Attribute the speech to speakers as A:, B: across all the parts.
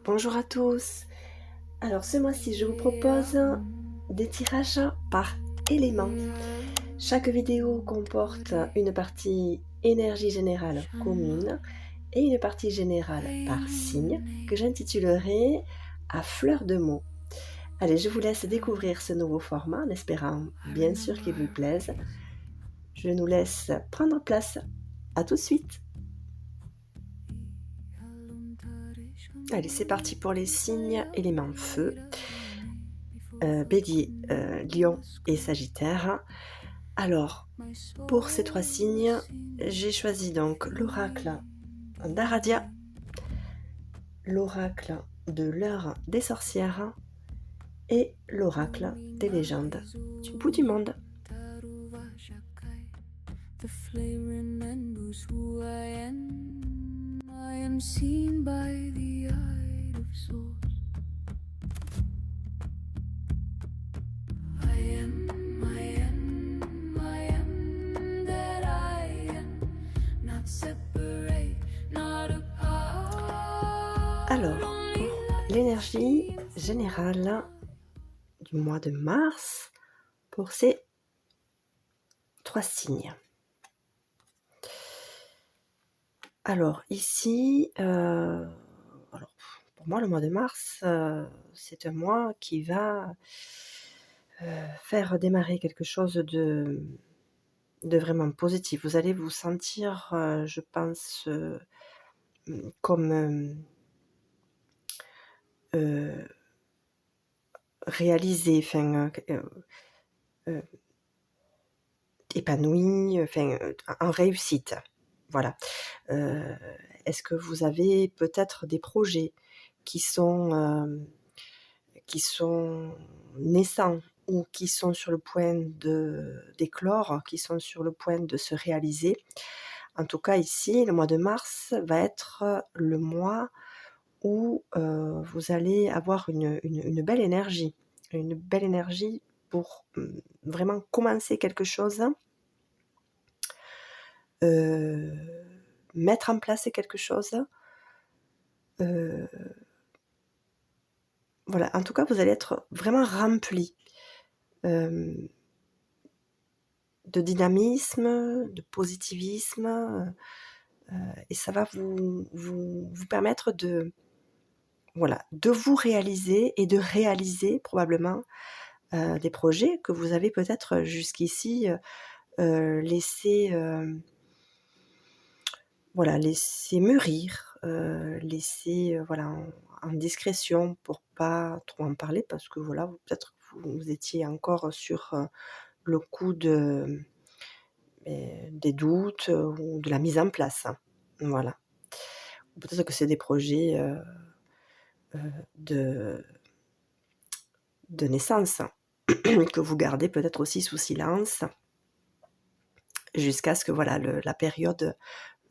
A: Bonjour à tous. Alors ce mois-ci, je vous propose des tirages par élément. Chaque vidéo comporte une partie énergie générale commune et une partie générale par signe que j'intitulerai à fleur de mots. Allez, je vous laisse découvrir ce nouveau format en espérant bien sûr qu'il vous plaise. Je nous laisse prendre place. À tout de suite. Allez, c'est parti pour les signes éléments feu. Bélier, Lion et Sagittaire. Alors, pour ces trois signes, j'ai choisi donc l'oracle d'Aradia, l'oracle de l'heure des sorcières et l'oracle des légendes du bout du monde. The flame remembers who I am seen by the eye of source. I am that I am, not separate, not apart. Alors, pour l'énergie générale du mois de mars, pour ces trois signes. Alors ici, pour moi le mois de mars, c'est un mois qui va faire démarrer quelque chose de vraiment positif. Vous allez vous sentir, je pense, comme réalisé, enfin, épanoui, enfin, en réussite. Voilà. Est-ce que vous avez peut-être des projets qui sont naissants ou qui sont sur le point d'éclore, qui sont sur le point de se réaliser? En tout cas ici, le mois de mars va être le mois où vous allez avoir une belle énergie pour vraiment commencer quelque chose, mettre en place quelque chose. Voilà, en tout cas, vous allez être vraiment rempli de dynamisme, de positivisme, et ça va vous permettre de vous réaliser et de réaliser probablement des projets que vous avez peut-être jusqu'ici laissés mûrir, laissés en discrétion pour pas trop en parler parce que peut-être que vous étiez encore sur le coup des doutes ou de la mise en place. Voilà. Peut-être que c'est des projets de naissance que vous gardez peut-être aussi sous silence jusqu'à ce que la période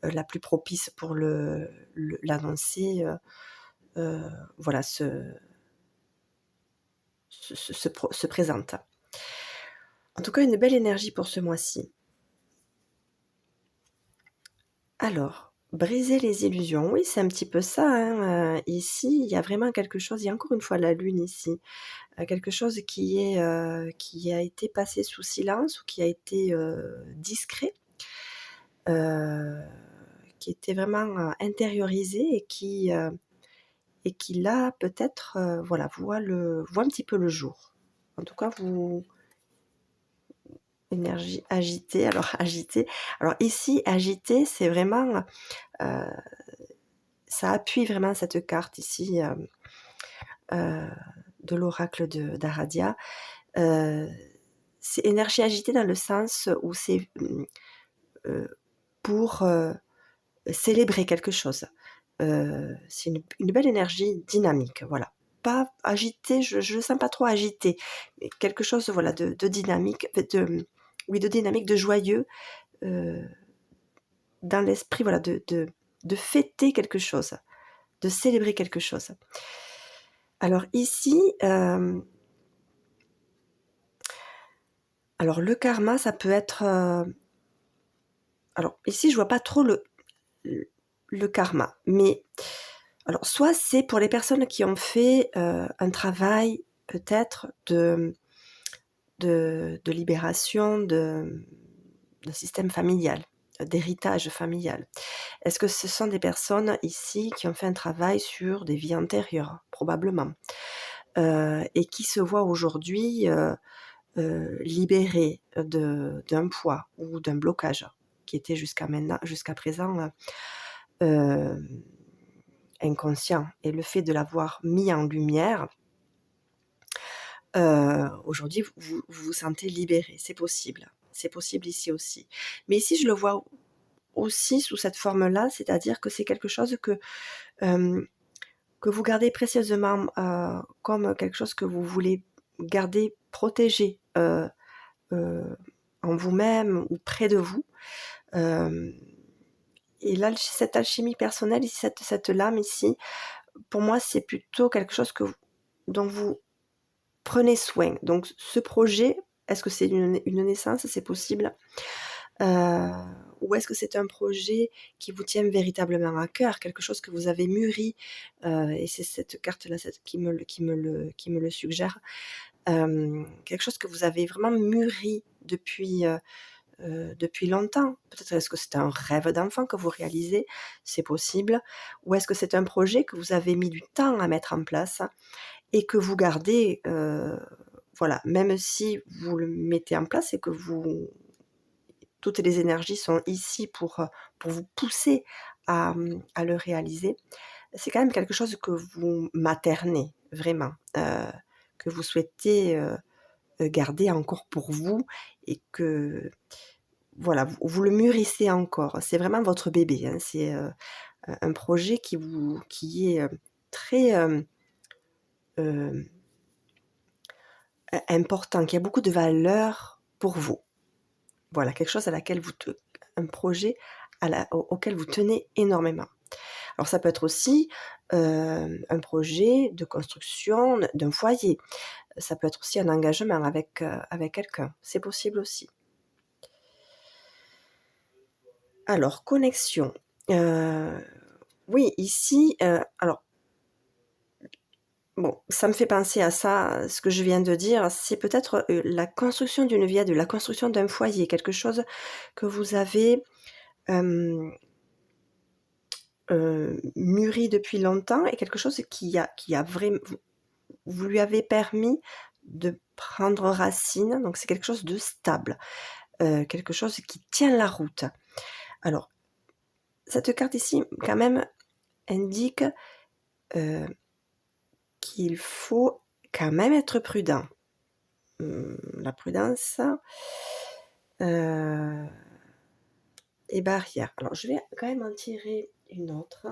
A: la plus propice pour l'annoncer se présente. En tout cas, une belle énergie pour ce mois-ci. Alors, briser les illusions, oui, c'est un petit peu ça, hein, ici, il y a vraiment quelque chose, il y a encore une fois la lune ici, quelque chose qui a été passé sous silence ou qui a été discret, qui était vraiment intériorisé et qui là peut-être voit un petit peu le jour. En tout cas, énergie agitée. Alors ici, agitée, c'est vraiment ça appuie vraiment cette carte ici de l'oracle d'Aradia. C'est énergie agitée dans le sens où c'est pour célébrer quelque chose. C'est une belle énergie dynamique, voilà. Pas agitée, je ne le sens pas trop agité, mais quelque chose de dynamique, de dynamique, de joyeux, dans l'esprit de fêter quelque chose, de célébrer quelque chose. Alors ici, alors le karma, ça peut être... alors ici, je vois pas trop le karma, mais Alors, soit c'est pour les personnes qui ont fait un travail peut-être de libération de système familial, d'héritage familial. Est-ce que ce sont des personnes ici qui ont fait un travail sur des vies antérieures? Probablement. Et qui se voient aujourd'hui libérées d'un poids ou d'un blocage qui était jusqu'à présent inconscient. Et le fait de l'avoir mis en lumière, aujourd'hui, vous vous sentez libéré. C'est possible. C'est possible ici aussi. Mais ici, je le vois aussi sous cette forme-là, c'est-à-dire que c'est quelque chose hem, que vous gardez précieusement, comme quelque chose que vous voulez garder protégé, heu, en vous-même ou près de vous. Hem et cette alchimie personnelle ici, cette lame ici, pour moi, c'est plutôt quelque chose dont vous prenez soin. Donc ce projet, est-ce que c'est une naissance? C'est possible. Heu, ou est-ce que c'est un projet qui vous tient véritablement à cœur? Quelque chose que vous avez mûri, et c'est cette carte-là, qui me le suggère. Quelque chose que vous avez vraiment mûri depuis longtemps. Peut-être est-ce que c'est un rêve d'enfant que vous réalisez? C'est possible. Ou est-ce que c'est un projet que vous avez mis du temps à mettre en place et que vous gardez, voilà, même si vous le mettez en place et que toutes les énergies sont ici pour vous pousser à le réaliser. C'est quand même quelque chose que vous maternez vraiment, que vous souhaitez, garder encore pour vous et que voilà, vous le mûrissez encore. C'est vraiment votre bébé, hein. C'est, un projet qui est, très, hem, important, qui a beaucoup de valeur pour vous. Voilà, quelque chose un projet auquel vous tenez énormément. Alors ça peut être aussi, un projet de construction d'un foyer. Ça peut être aussi un engagement avec quelqu'un. C'est possible aussi. Alors connexion, heu, oui ici, alors bon, ça me fait penser à ça, ce que je viens de dire, c'est peut-être, la construction d'une vie à 2, la construction d'un foyer, quelque chose que vous avez, hem, mûri depuis longtemps et quelque chose qui a vraiment vous lui avez permis de prendre racine, donc c'est quelque chose de stable, quelque chose qui tient la route. Alors, cette carte ici, quand même, indique, heu, qu'il faut quand même être prudent. La prudence, heu et barrière. Alors je vais quand même en tirer une autre.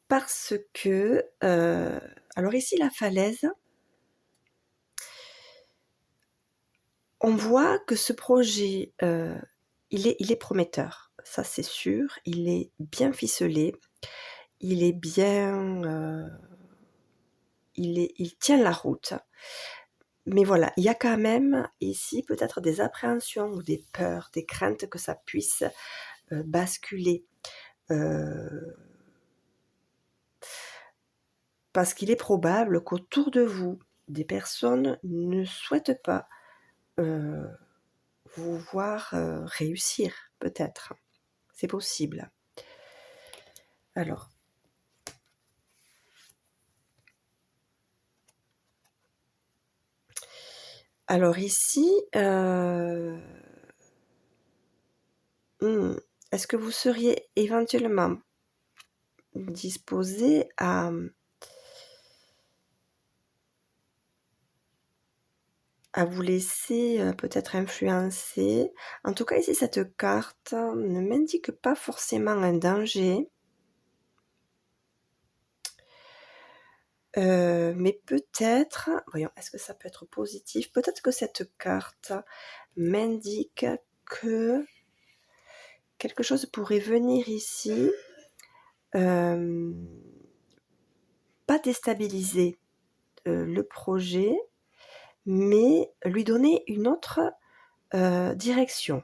A: Parce que, alors ici la falaise, on voit que ce projet, il est prometteur. Ça c'est sûr, il est bien ficelé, il est bien, il tient la route. Mais voilà, il y a quand même ici peut-être des appréhensions ou des peurs, des craintes que ça puisse, basculer. Heu, parce qu'il est probable qu'autour de vous, des personnes ne souhaitent pas, heu, vous voir, réussir peut-être. C'est possible. Alors alors ici, est-ce que vous seriez éventuellement disposé à vous laisser, peut-être influencer? En tout cas ici cette carte ne m'indique pas forcément un danger, mais peut-être voyons, est-ce que ça peut être positif? Peut-être que cette carte m'indique que quelque chose pourrait venir ici, hem, pas déstabiliser, le projet, mais lui donner une autre, direction.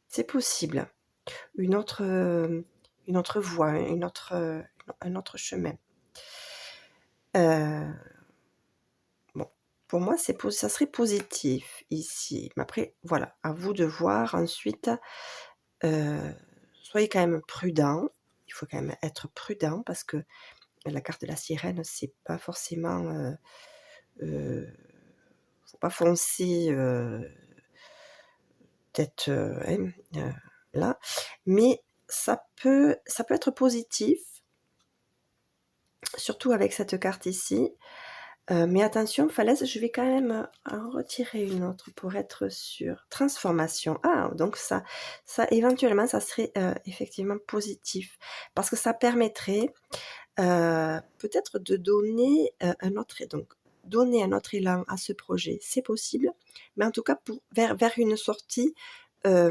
A: C'est possible. une autre voie, un autre chemin. Heu, bon, pour moi, ça serait positif ici. Mais après, voilà, à vous de voir ensuite. Heu, Soyez quand même prudent. Il faut quand même être prudent parce que la carte de la sirène, c'est pas forcément, heu, faut pas foncer, tête, là. Mais ça peut être positif, surtout avec cette carte ici. Mais attention, falaise, je vais quand même en retirer une autre pour être sûre. Transformation. Ah, donc ça éventuellement, ça serait, effectivement positif parce que ça permettrait, peut-être de donner, donner un autre élan à ce projet, c'est possible, mais en tout cas pour vers une sortie, à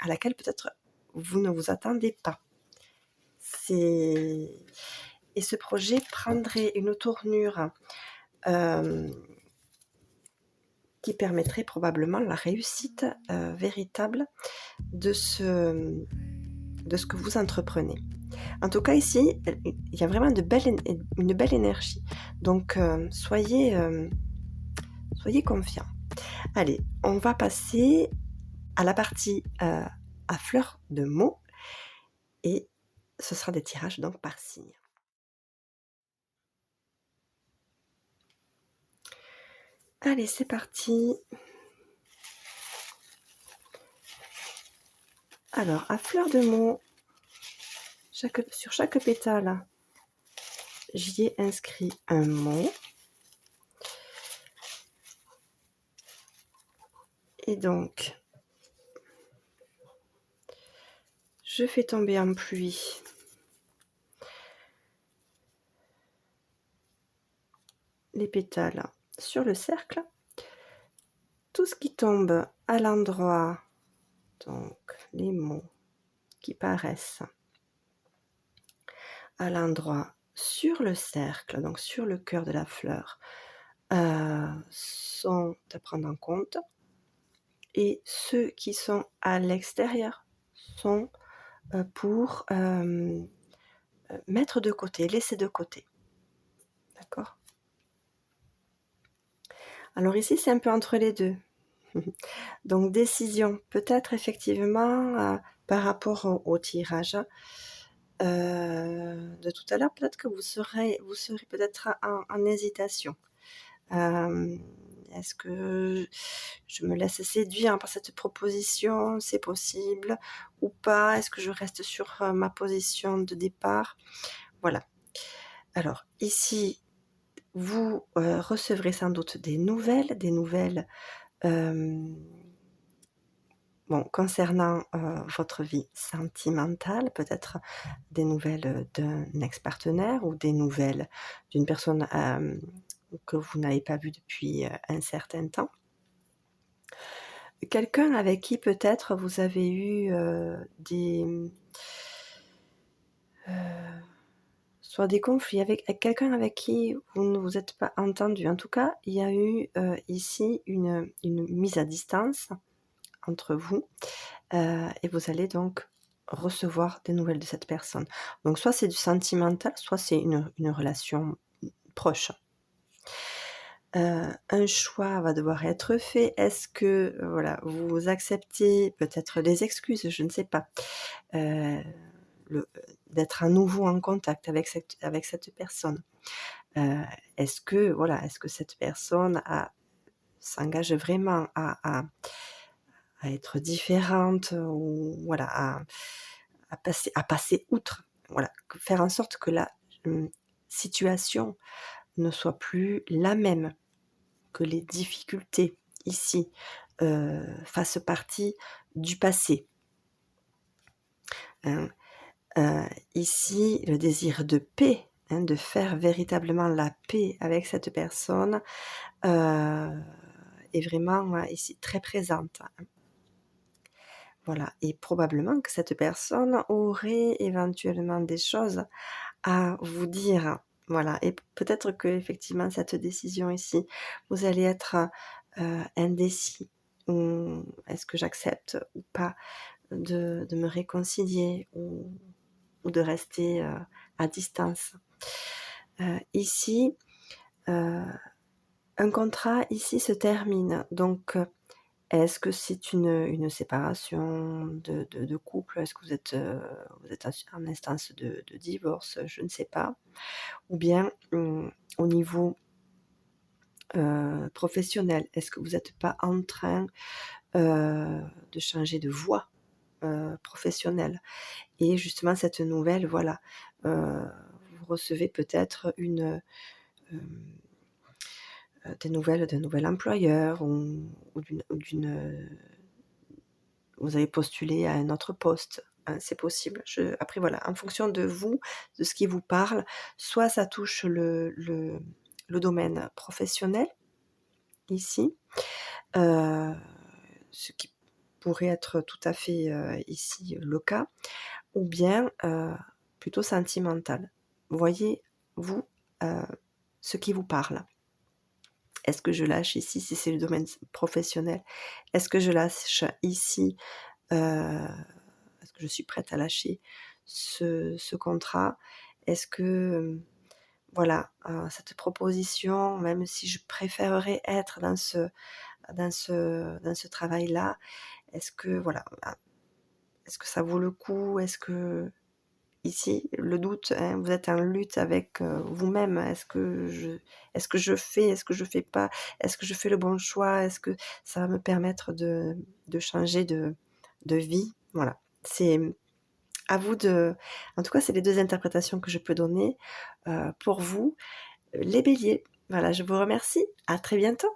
A: laquelle peut-être vous ne vous attendez pas. C'est Et ce projet prendrait une tournure, hem, qui permettrait probablement la réussite, véritable de ce que vous entreprenez. En tout cas ici, il y a vraiment une belle énergie. Donc, soyez confiants. Allez, on va passer à la partie, à fleur de mots et ce sera des tirages donc par signe. Allez, c'est parti. Alors, à fleur de mots, sur chaque pétale, j'y ai inscrit un mot. Et donc, je fais tomber en pluie les pétales sur le cercle. Tout ce qui tombe à l'endroit, donc les mots qui paraissent à l'endroit sur le cercle, donc sur le cœur de la fleur, sont à prendre en compte. Et ceux qui sont à l'extérieur sont, pour, mettre de côté, laisser de côté. D'accord? Alors ici, c'est un peu entre les 2. Donc décision, peut-être effectivement, par rapport au tirage, de tout à l'heure, peut-être que vous serez peut-être en hésitation. Est-ce que je me laisse séduire par cette proposition? C'est possible ou pas? Est-ce que je reste sur, ma position de départ? Voilà. Alors ici, vous, recevrez sans doute des nouvelles, hem, bon, concernant, votre vie sentimentale, peut-être des nouvelles, d'un ex-partenaire ou des nouvelles d'une personne, que vous n'avez pas vue depuis, un certain temps. Quelqu'un avec qui peut-être vous avez eu, soit des conflits avec quelqu'un avec qui vous ne vous êtes pas entendu. En tout cas, il y a eu, ici une mise à distance entre vous, et vous allez donc recevoir des nouvelles de cette personne. Donc soit c'est du sentimental, soit c'est une relation proche. Un choix va devoir être fait. Est-ce que, voilà, vous acceptez peut-être des excuses, je ne sais pas, heu, d'être à nouveau en contact avec cette personne? Heu, est-ce que cette personne s'engage vraiment à être différente, ou voilà, à passer outre? Voilà, faire en sorte que la, situation ne soit plus la même. Que les difficultés ici, fassent partie du passé, hein. Ici, le désir de paix, hein, de faire véritablement la paix avec cette personne, heu, est vraiment, ici très présente, hein. Voilà, et probablement que cette personne aurait éventuellement des choses à vous dire. Voilà, et peut-être qu'effectivement cette décision ici, vous allez être, indécis. Ou est-ce que j'accepte ou pas de me réconcilier ou de rester, à distance? Ici, heu, un contrat ici se termine, donc est-ce que c'est une séparation de couple? Est-ce que vous êtes en instance de divorce? Je ne sais pas. Ou bien, au niveau, professionnel, est-ce que vous n'êtes pas en train, de changer de voie, professionnelle? Et justement cette nouvelle, voilà, vous recevez peut-être des nouvelles d'un nouvel employeur ou d'une, vous avez postulé à un autre poste, hein, c'est possible. Après voilà, en fonction de vous, de ce qui vous parle, soit ça touche le domaine professionnel ici, heu, ce qui pourrait être tout à fait, ici le cas, ou bien, plutôt sentimental. Voyez, vous, heu, ce qui vous parle. Est-ce que je lâche ici si c'est le domaine professionnel? Est-ce que je lâche ici, heu est-ce que je suis prête à lâcher ce contrat? Est-ce que, voilà, cette proposition, même si je préférerais être dans ce travail-là, est-ce que voilà, est-ce que ça vaut le coup? Est-ce que ici, le doute, hein, vous êtes en lutte avec, vous-même. Est-ce que je fais? Est-ce que je fais pas? Est-ce que je fais le bon choix? Est-ce que ça va me permettre de changer de vie? Voilà, c'est à vous de en tout cas, c'est les 2 interprétations que je peux donner, pour vous, les béliers. Voilà, je vous remercie. À très bientôt.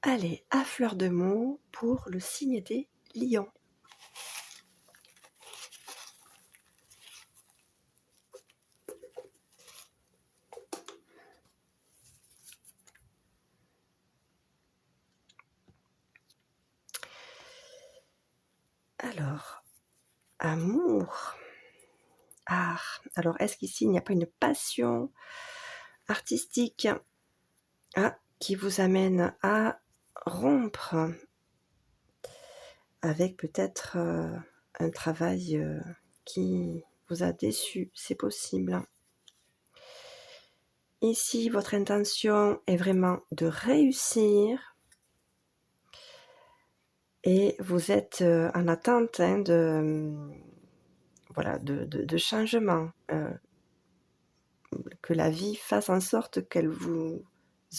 A: Allez, à fleur de mots pour le signe des lions. Alors, amour. Ah, alors est-ce qu'ici il n'y a pas une passion artistique, qui vous amène à rompre avec peut-être, un travail, qui vous a déçu? C'est possible. Ici, votre intention est vraiment de réussir et vous êtes, en attente, hein, voilà, de changements, que la vie fasse en sorte qu'elle vous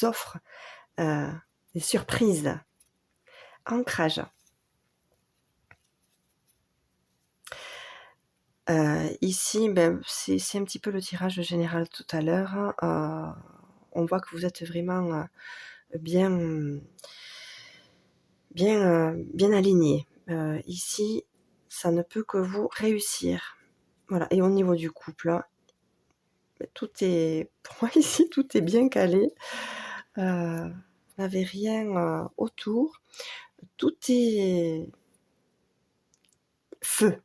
A: offre, heu, des surprises. Ancrage. Ici, ben, c'est un petit peu le tirage général tout à l'heure, on voit que vous êtes vraiment, bien, bien aligné. Ici, ça ne peut que vous réussir. Voilà, et au niveau du couple, beh, tout est pour moi ici, tout est bien calé. Vous n'avez rien, autour. Tout est feu.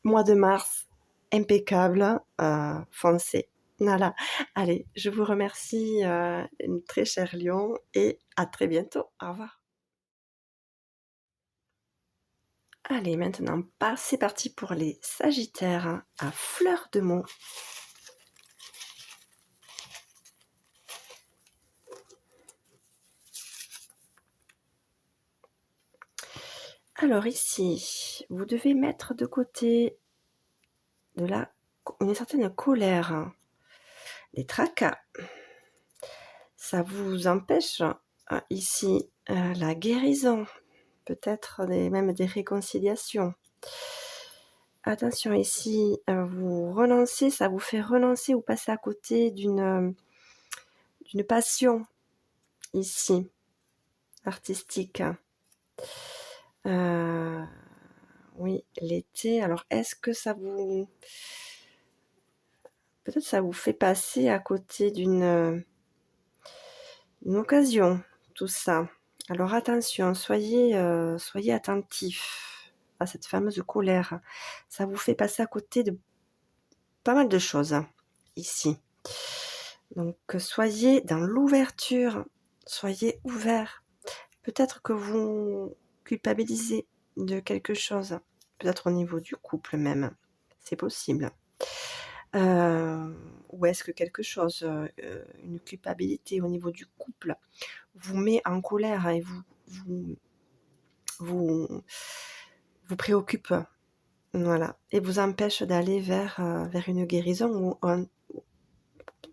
A: Mois de mars, impeccable, foncez. Voilà. Allez, je vous remercie, une très chère lion et à très bientôt. Au revoir. Allez, maintenant, c'est parti pour les sagittaires, à fleur de mots. Alors ici, vous devez mettre de côté de la une certaine colère, des tracas. Ça vous empêche, ici, la guérison, peut-être même des réconciliations. Attention ici, vous renoncez, ça vous fait renoncer ou passer à côté d'une passion ici, artistique. Heu, oui, l'été, alors est-ce que ça vous peut-être ça vous fait passer à côté d'une occasion, tout ça. Alors attention, soyez attentifs à cette fameuse colère. Ça vous fait passer à côté de pas mal de choses, ici. Donc soyez dans l'ouverture, soyez ouverts. Peut-être que vous culpabilisez de quelque chose, peut-être au niveau du couple même, c'est possible. Ou est-ce que quelque chose, une culpabilité au niveau du couple vous met en colère et vous vous préoccupe? Voilà, et vous empêche d'aller vers une guérison ou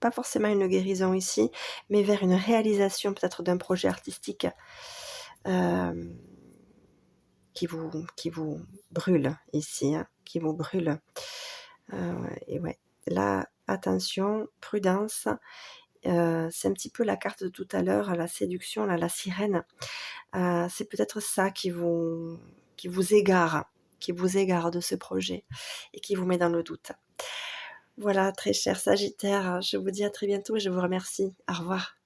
A: pas forcément une guérison ici, mais vers une réalisation peut-être d'un projet artistique, hem, qui vous brûle ici, hein, qui vous brûle. Et ouais, là, attention, prudence, c'est un petit peu la carte de tout à l'heure, la séduction, là, la sirène. C'est peut-être ça qui vous égare de ce projet et qui vous met dans le doute. Voilà, très cher Sagittaire, je vous dis à très bientôt et je vous remercie. Au revoir.